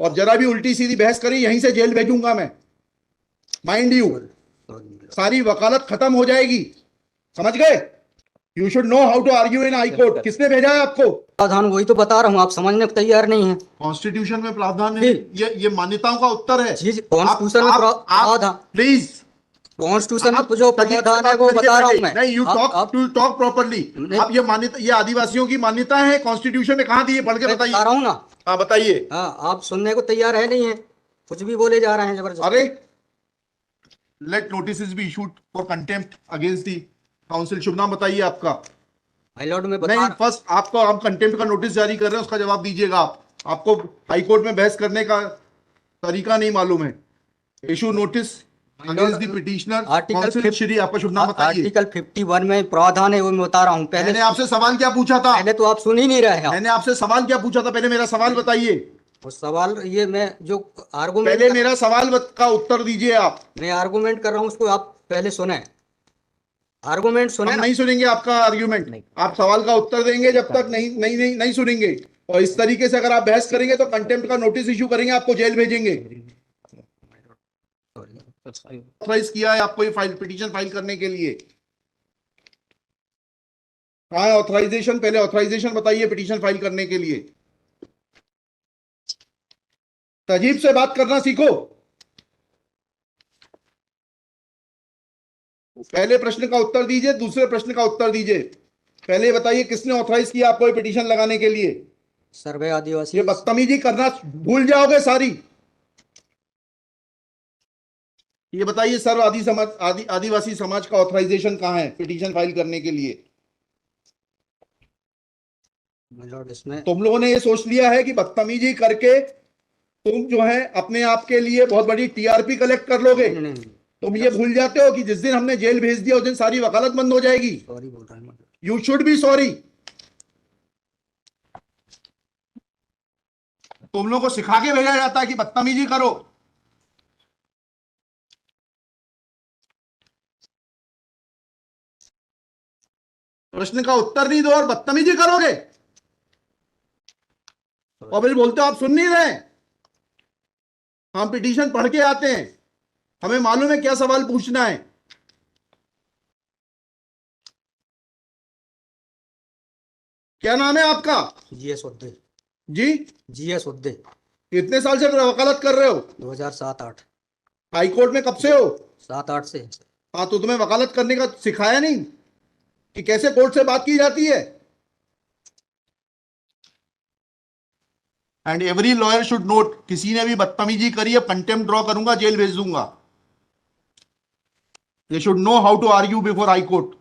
और जरा भी उल्टी सीधी बहस करी यहीं से जेल भेजूंगा मैं, माइंड यू। सारी वकालत खत्म हो जाएगी, समझ गए? You should know how to argue in high court. किसने भेजा है आपको? प्रावधान वही तो बता रहा हूँ, आप समझने को तैयार नहीं है। कॉन्स्टिट्यूशन में प्रावधान है, ये मान्यताओं का उत्तर है। जी कॉन्स्टिट्यूशन में प्रावधान, प्लीज कॉन्स्टिट्यूशन में जो प्रावधान है वो बता रहा हूँ मैं। नहीं, यू टॉक प्रॉपर्ली। आप ये मान्यता, ये आदिवासियों की मान्यता है, कॉन्स्टिट्यूशन में कहाँ दी है? पढ़ के बताइए। बता रहा हूँ ना। हाँ बताइए। हाँ, आप सुनने को तैयार है नहीं है, कुछ भी बोले जा रहे हैं जबरदस्त। अरे let notice be issued for contempt against the council. शुभ नाम बताइए आपका। हाई लॉर्ड में नहीं, फर्स्ट आपको, आप कंटेम्प्ट का नोटिस जारी कर रहे हैं, उसका जवाब दीजिएगा आप। आपको हाई कोर्ट में बहस करने का तरीका नहीं मालूम है। Issue notice against the petitioner council. Shri, आपका शुभ नाम बताइए। आर्टिकल 51 में प्रावधान है वो मैं बता रहा हूँ। पहले मैंने आपसे सवाल क्या पूछा था? पहले तो आप सुन ही नहीं रहे हैं। मैंने आपसे सवाल क्या पूछा था? पहले मेरा सवाल बताइए। वो सवाल ये मैं जो आर्गुमेंट, पहले मेरा सवाल का उत्तर दीजिए आप। मैं आर्गुमेंट कर रहा हूँ उसको आप पहले सुने, आर्गुमेंट सुने। हम नहीं सुनेंगे आपका आर्ग्यूमेंट, आप सवाल का उत्तर देंगे जब तक नहीं सुनेंगे। और इस तरीके से अगर आप बहस करेंगे तो कंटेम्प्ट का नोटिस इशू करेंगे, आपको जेल भेजेंगे। ऑथराइज किया है आपको ये पिटीशन फाइल करने के लिए? कहाँ है ऑथराइजेशन? पहले ऑथराइजेशन बताइए पिटीशन फाइल करने के लिए। तजीब से बात करना सीखो। पहले प्रश्न का उत्तर दीजिए, दूसरे प्रश्न का उत्तर दीजिए। पहले बताइए किसने ऑथराइज किया आपको ये पिटीशन लगाने के लिए? सर्वे आदिवासी। ये बदतमीजी करना भूल जाओगे सारी। ये बताइए सर्व आदिवासी समाज का ऑथराइजेशन कहाँ है पिटीशन फाइल करने के लिए? इसमें तुम लोगों ने ये सोच लिया है कि बदतमीजी करके तुम जो है अपने आप के लिए बहुत बड़ी टीआरपी कलेक्ट कर लोगे। तुम ये भूल जाते हो कि जिस दिन हमने जेल भेज दिया उस दिन सारी वकालत बंद हो जाएगी। सॉरी बोल रहा हूं। You should be sorry. तुम लोगों को सिखा के भेजा जाता है कि बदतमीजी करो। प्रश्न का उत्तर नहीं दो और बदतमीजी करोगे, और फिर बोलते हो आप सुन नहीं रहे। हम पिटीशन पढ़ के आते हैं, हमें मालूम है क्या सवाल पूछना है। क्या नाम है आपका? जीएस उद्दे। जी, जीएस उद्दे। कितने साल से वकालत कर रहे हो? 2007-8। हाई कोर्ट में कब से हो? 7-8 से। हाँ, तो तुम्हें वकालत करने का सिखाया नहीं कि कैसे कोर्ट से बात की जाती है? And every lawyer should note, किसी ने भी बदतमीजी करी है कंटेम्प्ट ड्रॉ करूंगा, जेल भेज दूंगा। They should know how to argue before high court.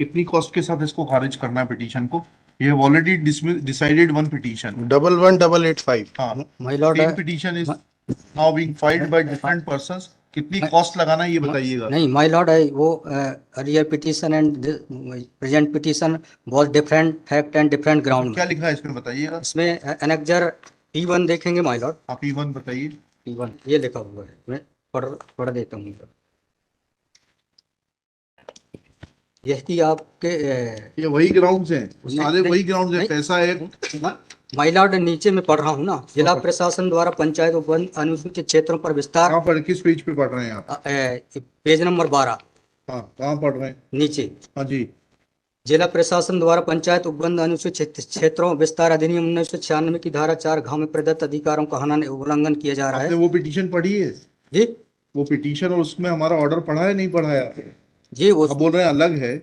कितनी कॉस्ट के साथ इसको खारिज करना है पिटीशन को? We have already decided one petition 11185। हाँ, my lord, same petition is now being filed by different persons. कितनी कॉस्ट लगाना है ये बताइएगा। नहीं माय लॉर्ड है वो earlier petition and present petition बहुत different fact and different ground. क्या लिखा है इसमें बताइएगा। इसमें एनेक्जर P1 देखेंगे माय लॉर्ड। आप P1 बताइए। P1 ये लिखा हुआ है, मैं पढ़ देता हूँ। यही आपके ये वही ग्राउंड्स हैं, सारे वही ग्राउंड्स हैं। पैसा है माय लॉर्ड, नीचे में पढ़ रहा हूँ ना, जिला प्रशासन द्वारा पंचायत उपवन अनुसूचित क्षेत्रों पर विस्तार। कहाँ पर, किस पेज पे पढ़ रहे हैं आप? Page number 12। हाँ, कहाँ पढ़ रहे हैं? नीचे। हाँ जी। जिला प्रशासन द्वारा पंचायत उपबंध अनुसूचित क्षेत्रों विस्तार अधिनियम 1996 की धारा 4 में प्रदत्त अधिकारों का उल्लंघन किया जा रहा है। आपने वो पिटीशन पढ़ी है जी? वो पिटीशन, और उसमें हमारा ऑर्डर पढ़ा है नहीं पढ़ाया? जी वो आप बोल रहे हैं अलग है।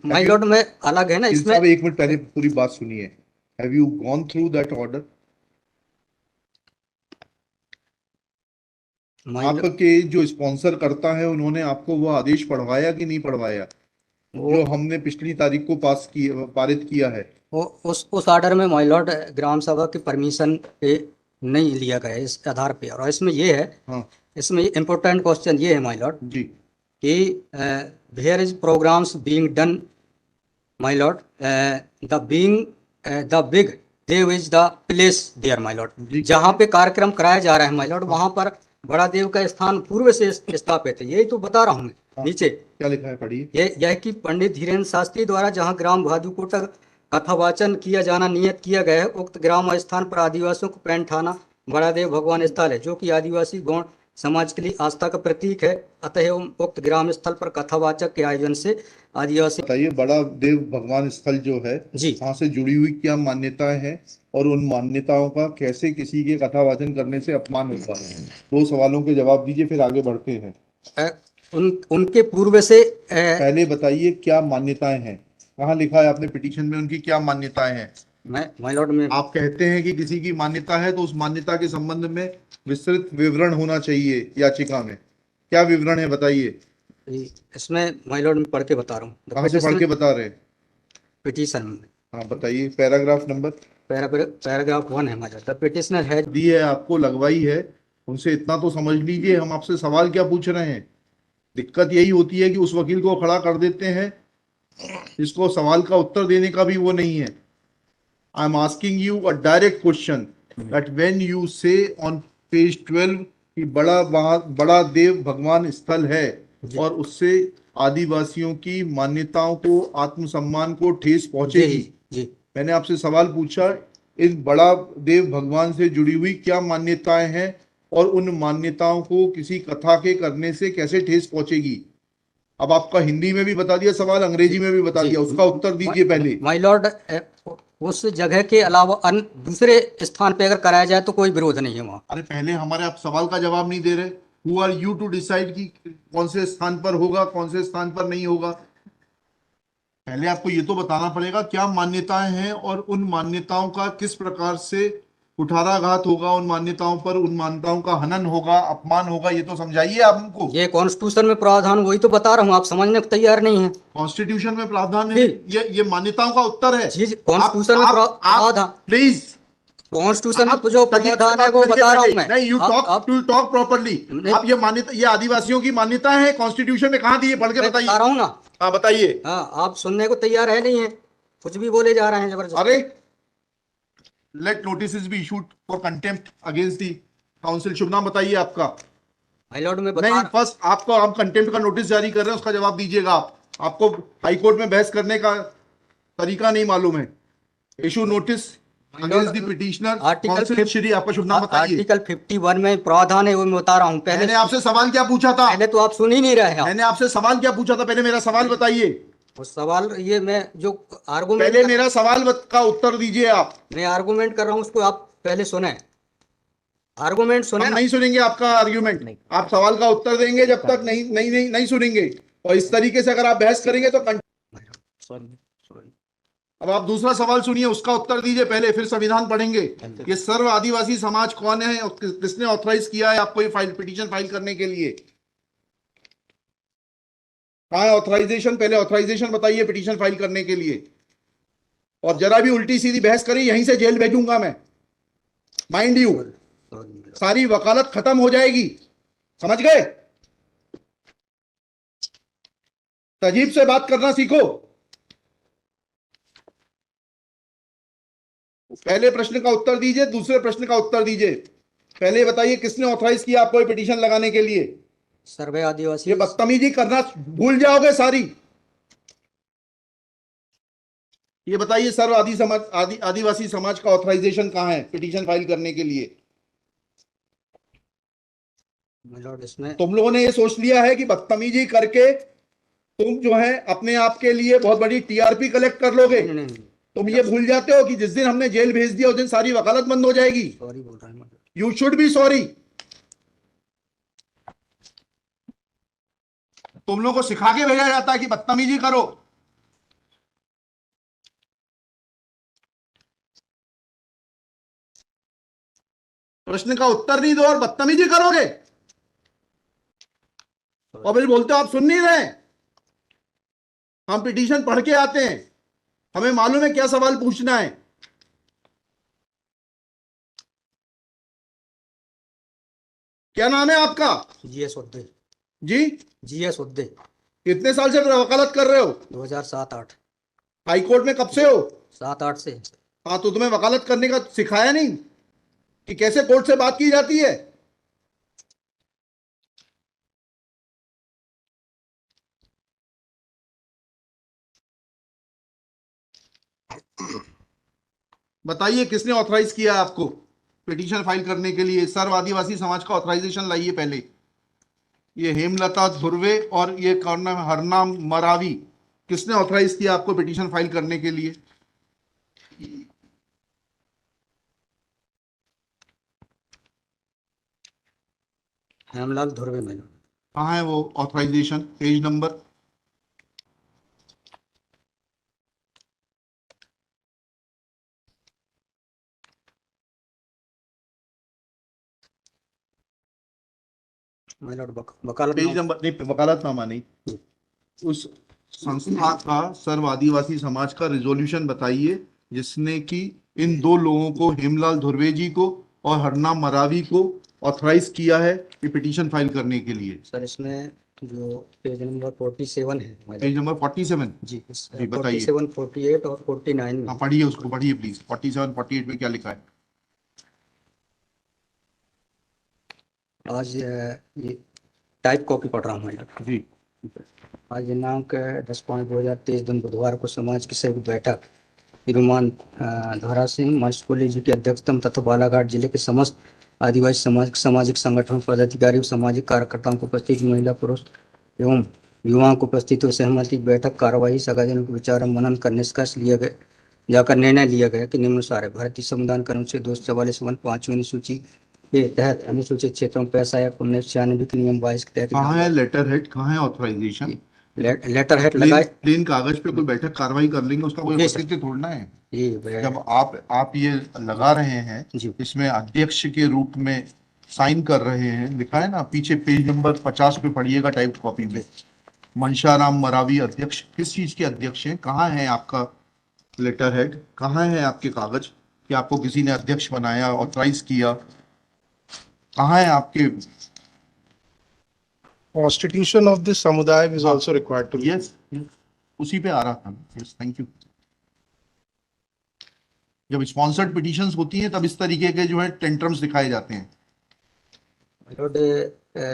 माय लॉर्ड में अलग है ना इसमें। एक मिनट पहले पूरी बात सुनिए। Have you gone through that order? आपके जो स्पॉन्सर करता है उन्होंने आपको वो आदेश पढ़वाया कि नहीं पढ़वाया जो हमने पिछली तारीख को पारित किया है? वो उस ऑर्डर में माय लॉर्ड ग्राम सभा की परमिशन पे नहीं लिया गया इस आधार पे। और इसमें ये है, हाँ, इसमें इम्पोर्टेंट क्वेश्चन ये है माय लॉर्ड जी, कि where is programs being done my lord, the big Dev is the place there my lord. जहाँ पे कार्यक्रम कराया जा रहा है माय लॉर्ड, वहाँ पर बड़ा देव का स्थान पूर्व से स्थापित है। यही तो बता रहा हूँ मैं। नीचे क्या लिखा है पढ़िए। यह कि पंडित धीरेन्द्र शास्त्री द्वारा जहाँ ग्राम भादुकोटा कथावाचन किया जाना नियत किया गया है। उक्त ग्राम स्थान पर आदिवासियों को पैंठाना बड़ा देव भगवान स्थल है, जो कि आदिवासी गौड़ समाज के लिए आस्था का प्रतीक है। अतः उक्त ग्राम स्थल पर कथावाचक के आयोजन से आदिवासी। बताइए, बड़ा देव भगवान स्थल जो है, जी, वहां से जुड़ी हुई क्या मान्यताएं हैं और उन मान्यताओं का कैसे किसी के कथावाचन करने से अपमान होता है? दो सवालों के जवाब दीजिए, फिर आगे बढ़ते हैं। उनके पूर्व से पहले बताइए क्या मान्यताएं हैं, कहाँ लिखा है आपने पिटीशन में उनकी क्या मान्यताएं हैं? माय लॉर्ड में आप कहते हैं कि किसी की मान्यता है तो उस मान्यता के संबंध में विस्तृत विवरण होना चाहिए याचिका में। क्या विवरण है बताइए। इसमें माय लॉर्ड में पढ़ के बता रहा हूँ कहाँ से पढ़ के बता रहे हैं? पिटीशन में। हाँ बताइए, पैराग्राफ नंबर। पैराग्राफ 1 है my lord. The petitioner has the है आपको, लगवाई है, उनसे इतना तो समझ लीजिए हम आपसे सवाल क्या पूछ रहे हैं। दिक्कत यही होती है कि उस वकील को खड़ा कर देते हैं जिसको सवाल का उत्तर देने का भी वो नहीं है। I am asking you a direct question that when you से ऑन पेज 12 कि बड़ा देव भगवान स्थल है और उससे आदिवासियों की मान्यताओं को, आत्मसम्मान को ठेस पहुंचेगी। जी मैंने आपसे सवाल पूछा, इन बड़ा देव भगवान से जुड़ी हुई क्या मान्यताएं हैं और उन मान्यताओं को किसी कथा के करने से कैसे ठेस पहुंचेगी। अब आपका हिंदी में भी बता दिया सवाल, अंग्रेजी में भी बता दिया, उसका उत्तर दीजिए पहले। माय लॉर्ड, उस जगह के अलावा अन्य दूसरे स्थान पे अगर कराया जाए तो कोई विरोध नहीं है वहाँ। अरे पहले हमारे आप सवाल का जवाब नहीं दे रहे। Who are you to decide कि कौन से स्थान पर होगा, कौन से स्थान पर नहीं होगा। पहले आपको ये तो बताना पड़ेगा क्या मान्यताएं हैं और उन मान्यताओं का किस प्रकार से कुठाराघात होगा, उन मान्यताओं पर, उन मान्यताओं का हनन होगा, अपमान होगा, ये तो समझाइए आप हमको। ये कॉन्स्टिट्यूशन में प्रावधान, वही तो बता रहा हूँ, आप समझने को तैयार नहीं है। कॉन्स्टिट्यूशन में प्रावधान है, ये मान्यताओं का उत्तर है। जी, कॉन्स्टिट्यूशन में प्रावधान, प्लीज, कॉन्स्टिट्यूशन में जो प्रावधान है वो बता रहा हूँ मैं। नहीं, यू टॉक प्रॉपर्ली। आप ये मान्यता, ये आदिवासियों की मान्यता है, कॉन्स्टिट्यूशन में कहाँ दी है, पढ़ के बताइए। बता रहा हूँ ना। हाँ बताइए। हाँ, आप सुनने को तैयार है नहीं है, कुछ भी बोले जा रहे हैं जबरदस्त। अरे, let notice be issued for contempt against the council. शुभ नाम बताइए आपका। माय लॉर्ड में नहीं, फर्स्ट आपको हम कंटेम्प्ट का नोटिस जारी कर रहे हैं, उसका जवाब दीजिएगा आप। आपको हाईकोर्ट में बहस करने का तरीका नहीं मालूम है। Issue notice against the petitioner council Shri. आपका शुभ नाम बताइए। आर्टिकल 51 में प्रावधान है, वो मैं बता रहा हूँ। मैंने आपसे सवाल क्या पूछा था? पहले तो आप सुन ही नहीं रहे हैं। मैंने आपसे सवाल क्या पूछा था, पहले मेरा सवाल बताइए। उस सवाल, ये मैं जो आर्गूमेंट, पहले मेरा सवाल का उत्तर दीजिए आप। मैं आर्गूमेंट कर रहा हूँ, उसको आप पहले सुने। आर्गूमेंट सुने हम ना। नहीं सुनेंगे आपका आर्ग्यूमेंट। आप सवाल का उत्तर देंगे जब तक नहीं सुनेंगे। और इस तरीके से अगर आप बहस करेंगे तो सॉरी। अब आप दूसरा सवाल सुनिए, उसका उत्तर दीजिए पहले, फिर संविधान पढ़ेंगे। ये सर्व आदिवासी समाज कौन है और किसने ऑथराइज किया है आपको ये पिटीशन फाइल करने के लिए? कहाँ है ऑथराइजेशन? पहले ऑथराइजेशन बताइए पिटीशन फाइल करने के लिए। और जरा भी उल्टी सीधी बहस करी, यहीं से जेल भेजूंगा मैं, माइंड यू। सारी वकालत खत्म हो जाएगी, समझ गए? तजीब से बात करना सीखो। पहले प्रश्न का उत्तर दीजिए, दूसरे प्रश्न का उत्तर दीजिए। पहले बताइए किसने ऑथराइज किया आपको पिटीशन लगाने के लिए? सर्वे आदिवासी। ये बदतमीजी करना भूल जाओगे सारी। ये बताइए सर्व आदिवासी समाज का ऑथराइजेशन कहाँ है पिटीशन फाइल करने के लिए? इसमें तुम लोगों ने ये सोच लिया है कि बदतमीजी करके तुम जो है अपने आप के लिए बहुत बड़ी टीआरपी कलेक्ट कर लोगे। नहीं, तुम ये भूल जाते हो कि जिस दिन हमने जेल भेज दिया उस दिन सारी वकालत बंद हो जाएगी। सॉरी बोल रहा हूँ। You should be sorry. तुम लोगों को सिखा के भेजा जाता है कि बदतमीजी करो। प्रश्न का उत्तर नहीं दो और बदतमीजी करोगे और फिर बोलते हो आप सुन नहीं रहे। हम पिटीशन पढ़ के आते हैं, हमें मालूम है क्या सवाल पूछना है। क्या नाम है आपका? जीएस उद्दे। जी, जीएस उद्दे। कितने साल से वकालत कर रहे हो? 2007-8। हाई कोर्ट में कब से हो? 7-8 से। हाँ, तो तुम्हें वकालत करने का सिखाया नहीं कि कैसे कोर्ट से बात की जाती है? बताइए किसने ऑथराइज किया आपको पिटीशन फाइल करने के लिए? सर्व आदिवासी समाज का ऑथराइजेशन लाइए पहले। ये हेमलता धुर्वे और ये कौन नाम है? हरनाम मरावी, किसने ऑथराइज किया आपको पिटीशन फाइल करने के लिए? हेमलाल धुर्वे मैडम। कहाँ है वो ऑथराइजेशन? Page number? वकालत पेज नंबर नहीं, वकालतनामा नहीं, उस संस्था का सर्व आदिवासी समाज का रिजोल्यूशन बताइए जिसने कि इन दो लोगों को, हेमलाल धुर्वे जी को और हरनाम मरावी को, ऑथराइज किया है ये पिटीशन फाइल करने के लिए। सर इसमें जो पेज नंबर 47 है पेज नंबर 47? जी, जी बताइए। 47, 48 और 49 में। हाँ पढ़िए, उसको पढ़िए प्लीज। 47, 48 में क्या लिखा है? आज ये टाइप कॉपी पढ़ रहा हूँ मैडम जी। आज दिनांक 10/5/2023 दिन बुधवार को समाज की संयुक्त बैठक श्रीमान धरा सिंह मास्कोली जी की अध्यक्षता में तथा बालाघाट जिले के समस्त आदिवासी समाज सामाजिक संगठन पदाधिकारी सामाजिक कार्यकर्ताओं को उपस्थित महिला पुरुष एवं युवाओं को उपस्थित हुए सहमति बैठक कार्यवाही सगाजनों के विचार मनन कर निष्कर्ष लिया गया जाकर निर्णय लिया गया कि निम्नानुसार है। भारतीय संविधान के अनुच्छेद 244 पांचवी अनुसूची के तहत अनुसूचित क्षेत्रों में पैसा या 1996 के नियम 22 के तहत कहाँ है लेटर हेड, कहाँ है ऑथराइजेशन? लेटर हेड लगाए प्लेन कागज पे कोई बैठक कार्रवाई कर लेंगे, उसका कोई जी सर। औचित्य थोड़ना है। जी जब आप ये लगा रहे हैं, जी इसमें अध्यक्ष के रूप में साइन कर रहे हैं, लिखा है ना पीछे, पेज नंबर 50 पे पढ़िएगा टाइप कॉपी में। मनशाराम मरावी अध्यक्ष, किस चीज के अध्यक्ष हैं? कहाँ है आपका लेटर हेड? कहाँ है आपके कागज कि आपको किसी ने अध्यक्ष बनाया, ऑथराइज किया? कहाँ है आपके? Constitution of this samudaya is हाँ, also required to be. Yes, उसी पे आ रहा था। Yes, thank you. जब स्पॉन्सर्ड पिटीशंस होती हैं तब इस तरीके के जो है टेंट्रम्स दिखाए जाते हैं।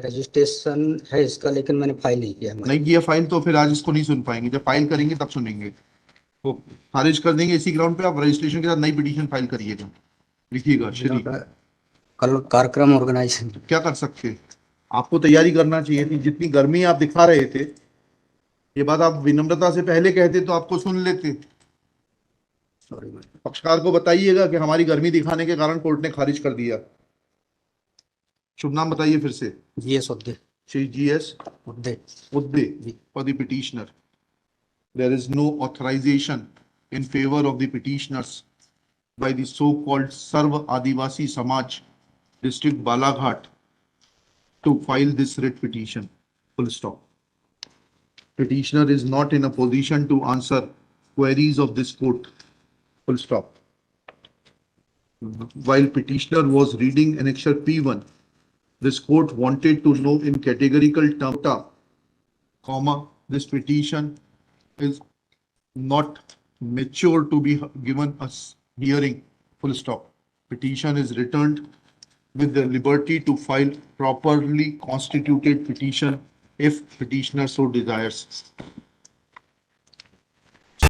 रजिस्ट्रेशन है इसका, लेकिन मैंने फाइल नहीं किया है। नहीं किया फाइल तो फिर आज इसको नहीं सुन पाएंगे, जब फाइल करेंगे तब सुनेंगे। तो खारिज कर देंगे इसी ग्राउंड पे। आप रजिस्ट्रेशन के साथ नई पिटीशन फाइल करिएगा, लिखिएगा श्री। कल कार्यक्रम ऑर्गेनाइजेशन क्या कर सकते हैं? आपको तैयारी करना चाहिए थी। जितनी गर्मी आप दिखा रहे थे, ये बात आप विनम्रता से पहले कहते तो आपको सुन लेते। सॉरी पक्षकार को बताइएगा कि हमारी गर्मी दिखाने के कारण कोर्ट ने खारिज कर दिया। शुभ नाम बताइए फिर से। GS Udde Shri GS Udde Udde for the petitioner. There is no authorization in favor of the petitioners by the so-called Sarva Adivasi Samaj, District Balaghat, to file this writ petition. Full stop. Petitioner is not in a position to answer queries of this court. Full stop. While petitioner was reading annexure P1, this court wanted to know in categorical terms, comma, this petition is not mature to be given a hearing, full stop. Petition is returned with the liberty to file properly constituted petition if petitioner so desires.